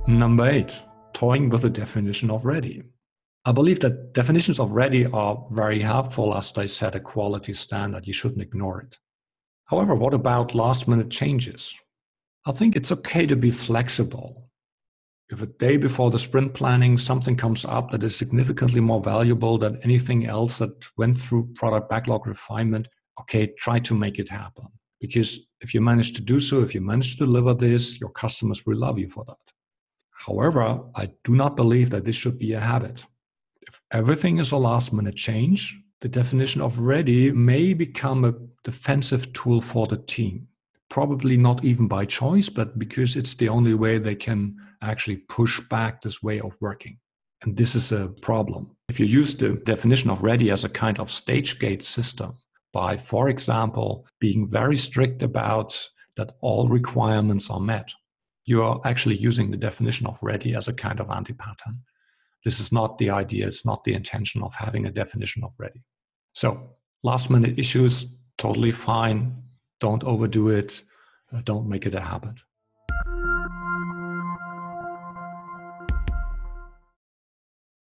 Number 8, toying with the definition of ready. I believe that definitions of ready are very helpful as they set a quality standard. You shouldn't ignore it. However, what about last-minute changes? I think it's okay to be flexible. If a day before the sprint planning, something comes up that is significantly more valuable than anything else that went through product backlog refinement, okay, try to make it happen. Because if you manage to do so, if you manage to deliver this, your customers will love you for that. However, I do not believe that this should be a habit. If everything is a last-minute change, the definition of ready may become a defensive tool for the team. Probably not even by choice, but because it's the only way they can actually push back this way of working. And this is a problem. If you use the definition of ready as a kind of stage gate system by, for example, being very strict about that all requirements are met, you are actually using the definition of ready as a kind of anti-pattern. This is not the idea. It's not the intention of having a definition of ready. So last minute issues, totally fine. Don't overdo it. Don't make it a habit.